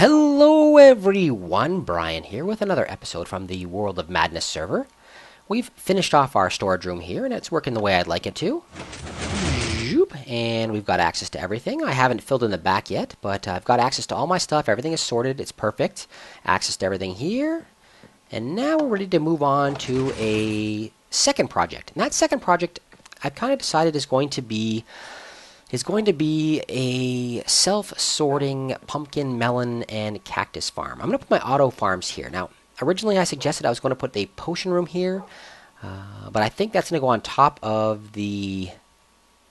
Hello everyone, Brian here with another episode from the World of Madness server. We've finished off our storage room here and it's working the way I'd like it to. And we've got access to everything. I haven't filled in the back yet, but I've got access to all my stuff. Everything is sorted, it's perfect. Access to everything here. And now we're ready to move on to a second project. And that second project I've kind of decided is going to be a self-sorting pumpkin, melon, and cactus farm. I'm going to put my auto farms here. Now, originally I suggested I was going to put a potion room here, but I think that's going to go on top of the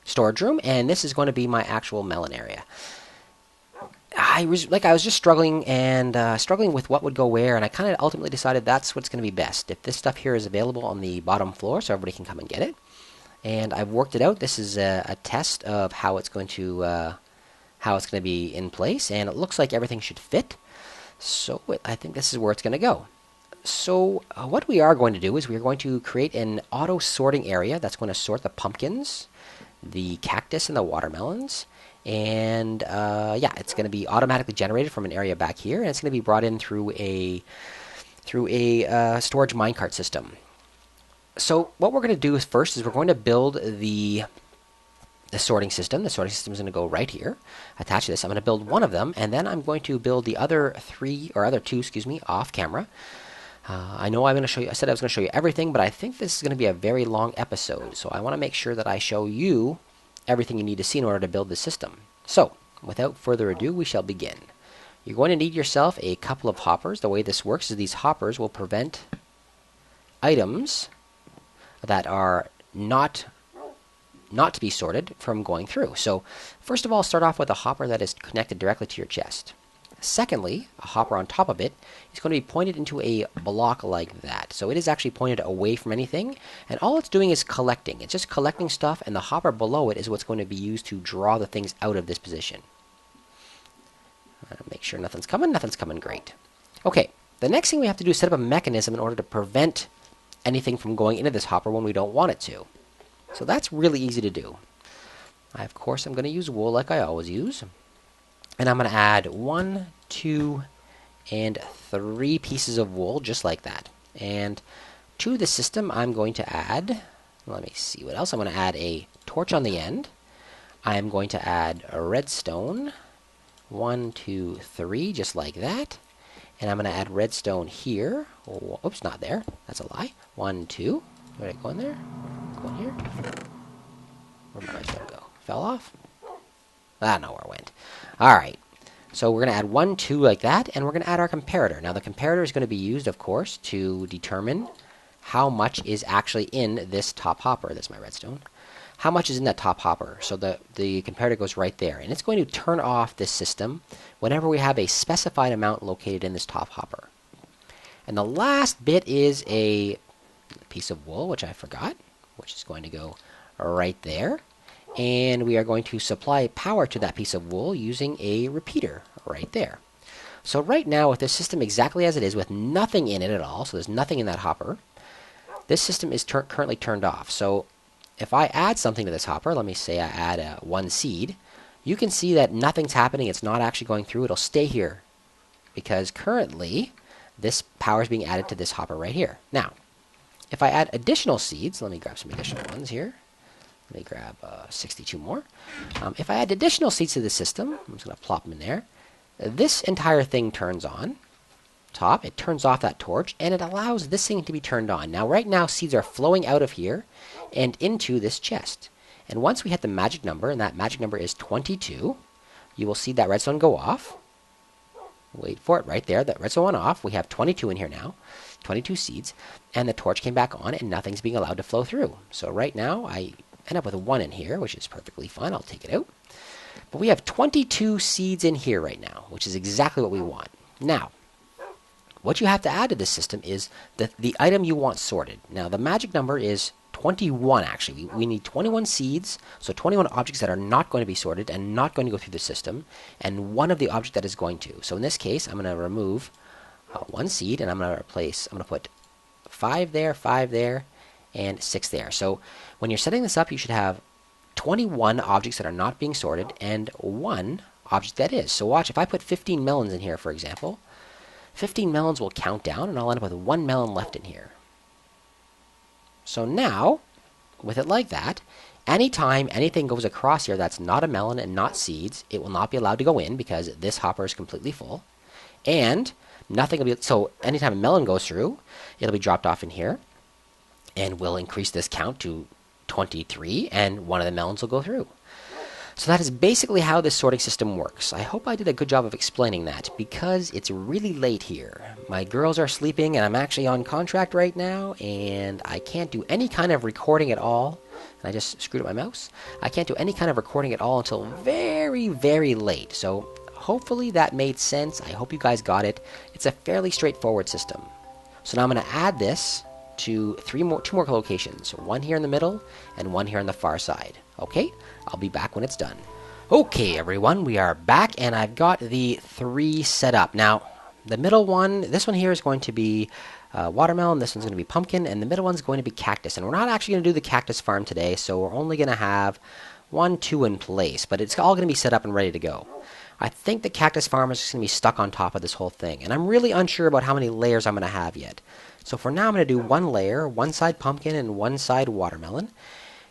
storage room, and this is going to be my actual melon area. I was just struggling with what would go where, and I kind of ultimately decided that's what's going to be best. If this stuff here is available on the bottom floor, so everybody can come and get it. And I've worked it out. This is a test of how it's going to be in place, and it looks like everything should fit. So I think this is where it's going to go. So what we are going to do is we are going to create an auto sorting area that's going to sort the pumpkins, the cactus, and the watermelons. And yeah, it's going to be automatically generated from an area back here, and it's going to be brought in through a storage minecart system. So what we're going to do is first is we're going to build the sorting system. The sorting system is going to go right here. Attached to this, I'm going to build one of them, and then I'm going to build the other two, off camera. I know I'm going to show you. I said I was going to show you everything, but I think this is going to be a very long episode. So I want to make sure that I show you everything you need to see in order to build the system. So without further ado, we shall begin. You're going to need yourself a couple of hoppers. The way this works is these hoppers will prevent items that are not to be sorted from going through. So first of all, start off with a hopper that is connected directly to your chest. Secondly, a hopper on top of it is going to be pointed into a block like that. So it is actually pointed away from anything, and all it's doing is collecting. It's just collecting stuff, and the hopper below it is what's going to be used to draw the things out of this position. Make sure nothing's coming. Nothing's coming. Great. Okay, the next thing we have to do is set up a mechanism in order to prevent anything from going into this hopper when we don't want it to. So that's really easy to do. Of course, I'm going to use wool like I always use. And I'm going to add 1, 2, and 3 pieces of wool, just like that. And to the system, I'm going to add, let me see what else. I'm going to add a torch on the end. I'm going to add a redstone. 1, 2, 3, just like that. And I'm going to add redstone here. Oh, oops, not there. That's a lie. 1, 2. Where did it go in there? Go in here. Where did my redstone go? Fell off? I don't know where it went. Alright. So we're going to add 1, 2 like that, and we're going to add our comparator. Now the comparator is going to be used, of course, to determine how much is actually in this top hopper. That's my redstone. How much is in that top hopper? So the comparator goes right there, and it's going to turn off this system whenever we have a specified amount located in this top hopper. And the last bit is a piece of wool, which I forgot, which is going to go right there. And we are going to supply power to that piece of wool using a repeater right there. So right now, with this system exactly as it is, with nothing in it at all, so there's nothing in that hopper, this system is currently turned off. So if I add something to this hopper, let me say I add 1 seed, you can see that nothing's happening. It's not actually going through. It'll stay here because currently this power is being added to this hopper right here. Now, if I add additional seeds, let me grab some additional ones here. Let me grab 62 more. If I add additional seeds to the system, I'm just going to plop them in there. This entire thing turns on. Top, it turns off that torch, and it allows this thing to be turned on. Now, right now, seeds are flowing out of here and into this chest. And once we hit the magic number, and that magic number is 22, you will see that redstone go off. Wait for it right there. That redstone went off. We have 22 in here now, 22 seeds, and the torch came back on, and nothing's being allowed to flow through. So right now, I end up with a 1 in here, which is perfectly fine. I'll take it out. But we have 22 seeds in here right now, which is exactly what we want. Now, what you have to add to this system is the item you want sorted. Now, the magic number is 21, actually. We need 21 seeds, so 21 objects that are not going to be sorted and not going to go through the system, and one of the objects that is going to. So in this case, I'm going to remove 1 seed, and I'm going to put 5 there, and 6 there. So when you're setting this up, you should have 21 objects that are not being sorted and 1 object that is. So watch, if I put 15 melons in here, for example, 15 melons will count down, and I'll end up with 1 melon left in here. So now, with it like that, anytime anything goes across here that's not a melon and not seeds, it will not be allowed to go in because this hopper is completely full. And nothing will be, so anytime a melon goes through, it'll be dropped off in here, and we'll increase this count to 23, and one of the melons will go through. So that is basically how this sorting system works. I hope I did a good job of explaining that, because it's really late here. My girls are sleeping, and I'm actually on contract right now, and I can't do any kind of recording at all. And I just screwed up my mouse. I can't do any kind of recording at all until very, very late. So hopefully that made sense. I hope you guys got it. It's a fairly straightforward system. So now I'm going to add this to two more locations. One here in the middle, and one here on the far side. Okay? I'll be back when it's done. Okay, everyone, we are back, and I've got the 3 set up. Now, the middle one, this one here is going to be watermelon, this one's going to be pumpkin, and the middle one's going to be cactus. And we're not actually going to do the cactus farm today, so we're only going to have 1, 2 in place, but it's all going to be set up and ready to go. I think the cactus farm is just going to be stuck on top of this whole thing, and I'm really unsure about how many layers I'm going to have yet. So for now, I'm going to do 1 layer, one side pumpkin and one side watermelon.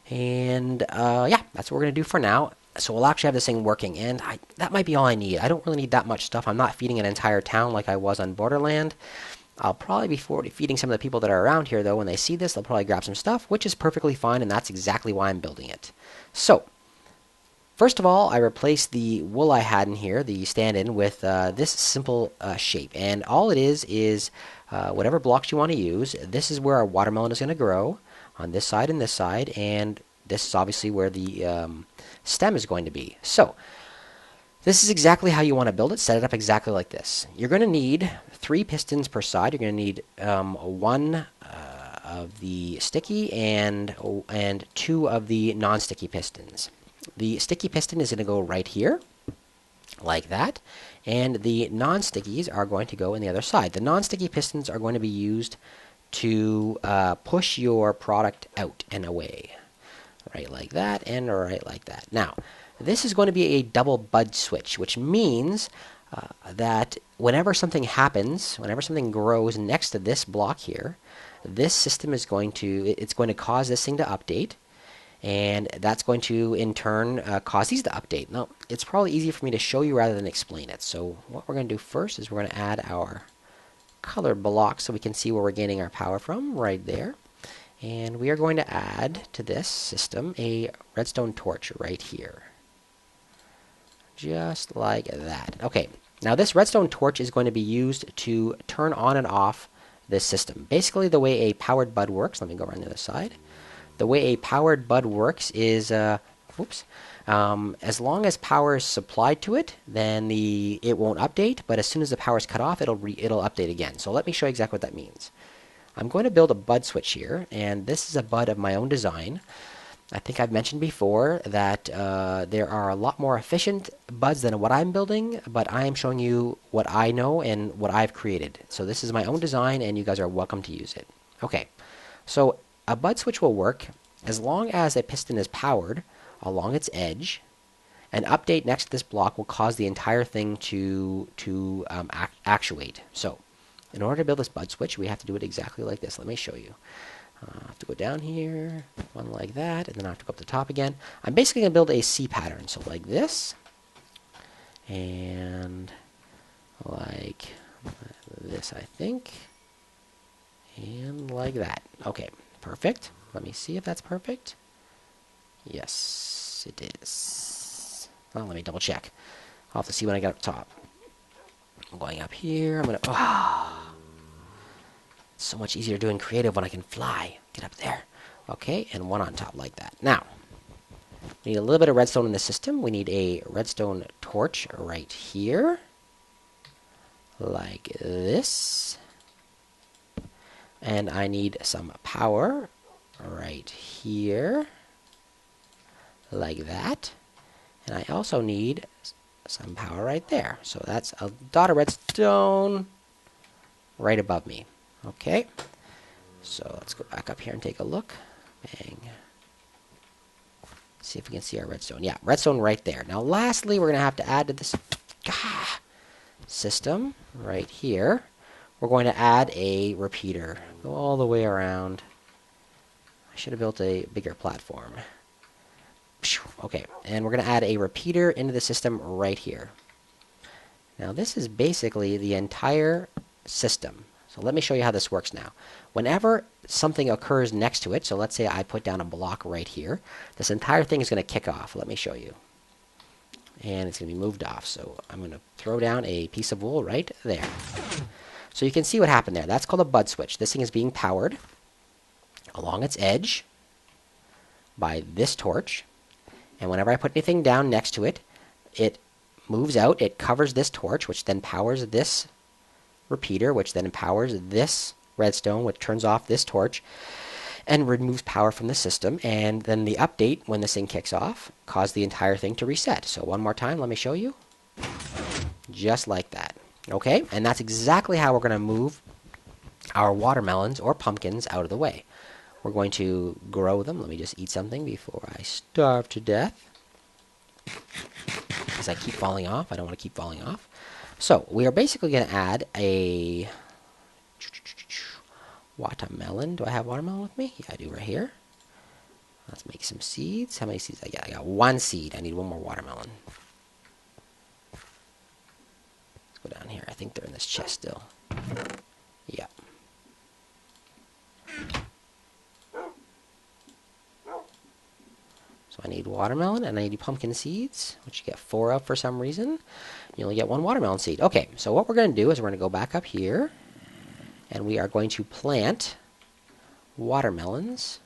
And yeah, that's what we're going to do for now. So we'll actually have this thing working, and that might be all I need. I don't really need that much stuff. I'm not feeding an entire town like I was on Borderland. I'll probably be feeding some of the people that are around here, though. When they see this, they'll probably grab some stuff, which is perfectly fine, and that's exactly why I'm building it. So, first of all, I replaced the wool I had in here, the stand-in, with this simple shape. And all it is whatever blocks you want to use. This is where our watermelon is going to grow, on this side and this side, and this is obviously where the stem is going to be. So, this is exactly how you want to build it. Set it up exactly like this. You're going to need 3 pistons per side. You're going to need 1 of the sticky and 2 of the non-sticky pistons. The sticky piston is going to go right here, like that, and the non-stickies are going to go in the other side. The non-sticky pistons are going to be used to push your product out and away. Right like that, and right like that. Now, this is going to be a double bud switch, which means that whenever something happens, whenever something grows next to this block here, this system is going to, it's going to cause this thing to update, and that's going to, in turn, cause these to update. Now, it's probably easier for me to show you rather than explain it. So what we're going to do first is we're going to add our color block so we can see where we're gaining our power from, right there. And we are going to add to this system a redstone torch right here. Just like that. Okay, now this redstone torch is going to be used to turn on and off this system. Basically the way a powered bud works, let me go around the other side. The way a powered bud works is, as long as power is supplied to it, then it won't update, but as soon as the power is cut off, it'll update again. So let me show you exactly what that means. I'm going to build a bud switch here, and this is a bud of my own design. I think I've mentioned before that there are a lot more efficient buds than what I'm building, but I am showing you what I know and what I've created. So this is my own design, and you guys are welcome to use it. Okay, so a bud switch will work as long as a piston is powered along its edge. An update next to this block will cause the entire thing to actuate. So, in order to build this bud switch, we have to do it exactly like this. Let me show you. I have to go down here, one like that, and then I have to go up the top again. I'm basically going to build a C pattern. So like this, and like this, I think, and like that. Okay, perfect. Let me see if that's perfect. Yes, it is. Well, let me double check. I'll have to see when I get up top. I'm going up here. I'm going to... Oh, it's so much easier doing creative when I can fly. Get up there. Okay, and one on top like that. Now, we need a little bit of redstone in the system. We need a redstone torch right here. Like this. And I need some power right here. Like that. And I also need some power right there. So that's a dot of redstone right above me. Okay. So let's go back up here and take a look. Bang. See if we can see our redstone. Yeah, redstone right there. Now lastly, we're going to have to add to this system right here. We're going to add a repeater. Go all the way around. I should have built a bigger platform. Okay, and we're going to add a repeater into the system right here. Now this is basically the entire system. So let me show you how this works now. Whenever something occurs next to it, so let's say I put down a block right here, this entire thing is going to kick off. Let me show you. And it's going to be moved off. So I'm going to throw down a piece of wool right there. So you can see what happened there. That's called a bud switch. This thing is being powered along its edge by this torch. And whenever I put anything down next to it, it moves out. It covers this torch, which then powers this repeater, which then powers this redstone, which turns off this torch and removes power from the system. And then the update, when this thing kicks off, caused the entire thing to reset. So one more time, let me show you. Just like that. Okay, and that's exactly how we're going to move our watermelons or pumpkins out of the way. We're going to grow them. Let me just eat something before I starve to death. Because I keep falling off. I don't want to keep falling off. So we are basically going to add a watermelon. Do I have watermelon with me? Yeah, I do right here. Let's make some seeds. How many seeds I got? I got one seed. I need one more watermelon. Let's go down here. I think they're in this chest still. Yep. So I need watermelon and I need pumpkin seeds, which you get 4 of for some reason. You only get 1 watermelon seed. Okay, so what we're going to do is we're going to go back up here and we are going to plant watermelons.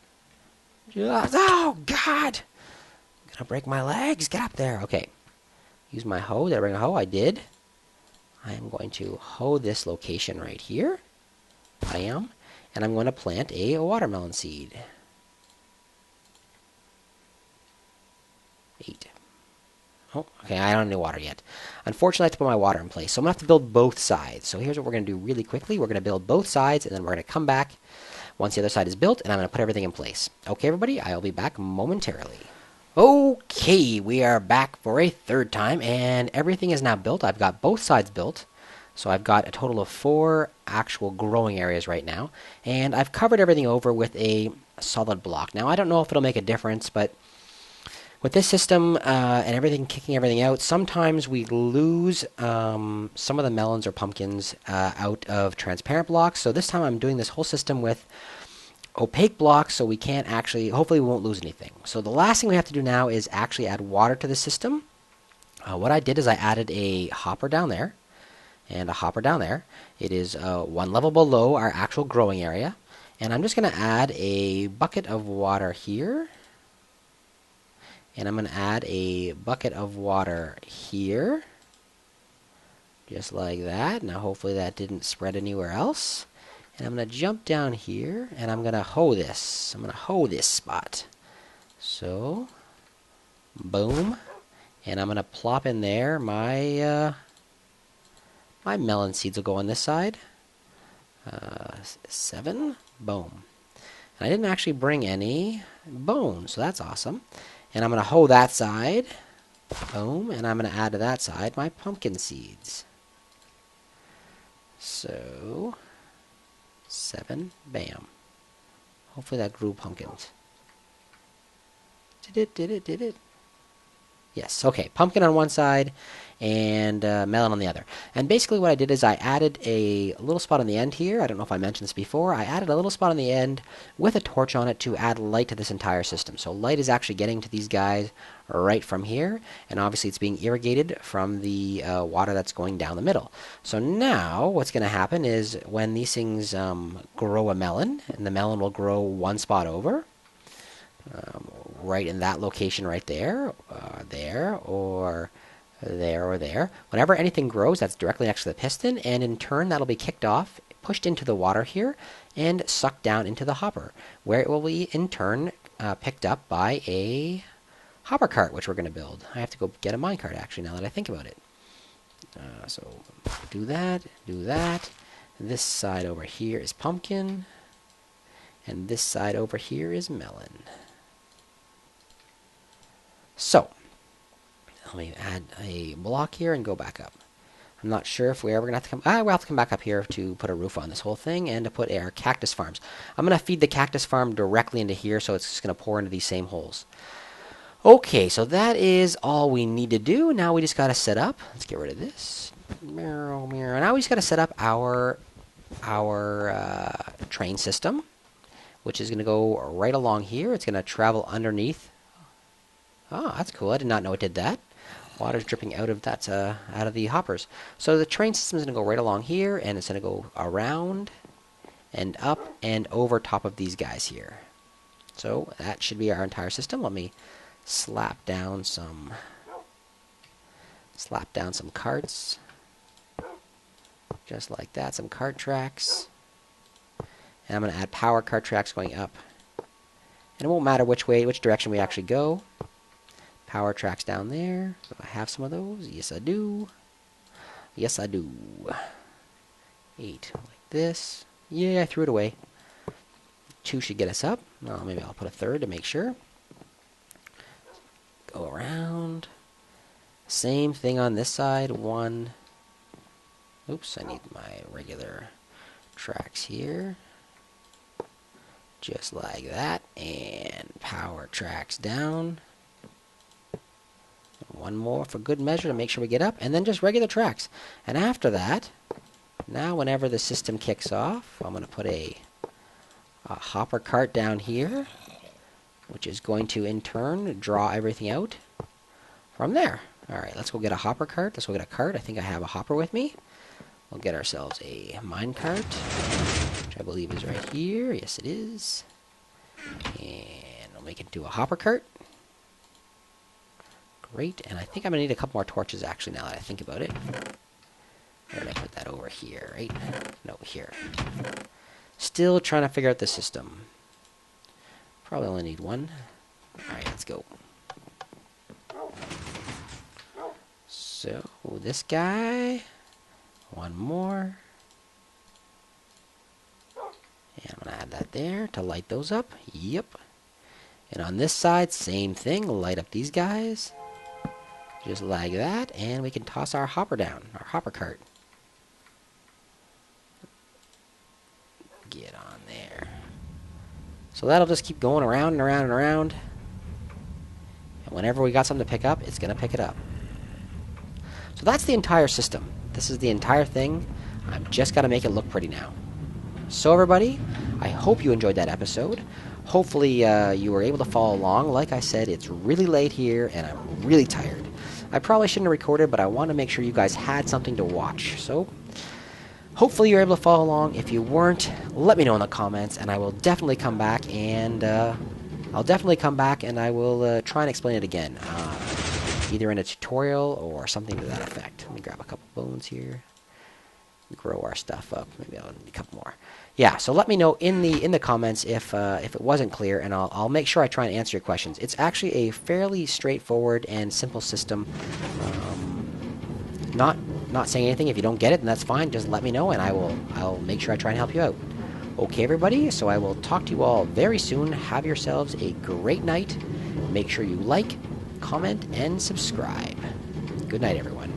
Oh, God! I'm going to break my legs. Get up there. Okay. Use my hoe. Did I bring a hoe? I did. I am going to hoe this location right here. Bam. And I'm going to plant a watermelon seed. 8. Oh, okay, I don't have any water yet. Unfortunately, I have to put my water in place, so I'm going to have to build both sides. So here's what we're going to do really quickly. We're going to build both sides, and then we're going to come back once the other side is built, and I'm going to put everything in place. Okay, everybody, I'll be back momentarily. Okay, we are back for a third time, and everything is now built. I've got both sides built, so I've got a total of 4 actual growing areas right now, and I've covered everything over with a solid block. Now, I don't know if it'll make a difference, but with this system and everything kicking everything out, sometimes we lose some of the melons or pumpkins out of transparent blocks. So this time I'm doing this whole system with opaque blocks so we can't actually, hopefully we won't lose anything. So the last thing we have to do now is actually add water to the system. What I did is I added a hopper down there and a hopper down there. It is 1 level below our actual growing area. And I'm just going to add a bucket of water here. And I'm going to add a bucket of water here. Just like that. Now hopefully that didn't spread anywhere else. And I'm going to jump down here and I'm going to hoe this. I'm going to hoe this spot. So, boom. And I'm going to plop in there my my melon seeds will go on this side. 7. Boom. And I didn't actually bring any bones, so that's awesome. And I'm going to hoe that side. Boom. And I'm going to add to that side my pumpkin seeds. So, 7. Bam. Hopefully that grew pumpkins. Did it? Yes. Okay. Pumpkin on one side and melon on the other. And basically what I did is I added a little spot on the end here. I don't know if I mentioned this before. I added a little spot on the end with a torch on it to add light to this entire system. So light is actually getting to these guys right from here. And obviously it's being irrigated from the water that's going down the middle. So now what's going to happen is when these things grow a melon, and the melon will grow 1 spot over, right in that location right there, there, or there, or there. Whenever anything grows, that's directly next to the piston, and in turn that'll be kicked off, pushed into the water here, and sucked down into the hopper, where it will be in turn picked up by a hopper cart, which we're going to build. I have to go get a minecart actually now that I think about it. So do that, do that. This side over here is pumpkin, and this side over here is melon. So, let me add a block here and go back up. I'm not sure if we're ever going to have to come... we'll have to come back up here to put a roof on this whole thing and to put our cactus farms. I'm going to feed the cactus farm directly into here, so it's just going to pour into these same holes. Okay, so that is all we need to do. Now we just got to set up. Let's get rid of this. Now we just got to set up our train system, which is going to go right along here. It's going to travel underneath. Oh, that's cool. I did not know it did that. Water's dripping out of that, out of the hoppers. So the train system is going to go right along here, and it's going to go around and up and over top of these guys here. So that should be our entire system. Let me slap down some carts, just like that. Some cart tracks, and I'm going to add power cart tracks going up. And it won't matter which direction we actually go. Power tracks down there. Do I have some of those? Yes, I do. Yes, I do. 8 like this. Yeah, I threw it away. 2 should get us up. Oh, maybe I'll put a 3rd to make sure. Go around. Same thing on this side. 1. Oops, I need my regular tracks here. Just like that. And power tracks down. 1 more for good measure to make sure we get up, and then just regular tracks. And after that, now whenever the system kicks off, I'm going to put a hopper cart down here, which is going to in turn draw everything out from there. Alright, let's go get a hopper cart. Let's go get a cart. I think I have a hopper with me. We'll get ourselves a mine cart, which I believe is right here. Yes, it is. And we'll make it into a hopper cart. Great, and I think I'm going to need a couple more torches, actually, now that I think about it. Where did I put that? Over here, right? No, here. Still trying to figure out the system. Probably only need 1. Alright, let's go. So, this guy. 1 more. And I'm going to add that there to light those up. Yep. And on this side, same thing. Light up these guys. Just like that, and we can toss our hopper down, our hopper cart. Get on there. So that'll just keep going around and around and around. And whenever we got something to pick up, it's going to pick it up. So that's the entire system. This is the entire thing. I've just got to make it look pretty now. So everybody, I hope you enjoyed that episode. Hopefully you were able to follow along. Like I said, it's really late here, and I'm really tired. I probably shouldn't have recorded, but I want to make sure you guys had something to watch. So, hopefully you're able to follow along. If you weren't, let me know in the comments, and I will definitely come back, and I will try and explain it again. Either in a tutorial or something to that effect. Let me grab a couple bones here. Grow our stuff up. Maybe I'll need a couple more. Yeah, so let me know in the comments if it wasn't clear, and I'll make sure I try and answer your questions. It's actually a fairly straightforward and simple system. Not saying anything. If you don't get it, then that's fine. Just let me know, and I'll make sure I try and help you out. Okay, everybody. So I will talk to you all very soon. Have yourselves a great night. Make sure you like, comment, and subscribe. Good night, everyone.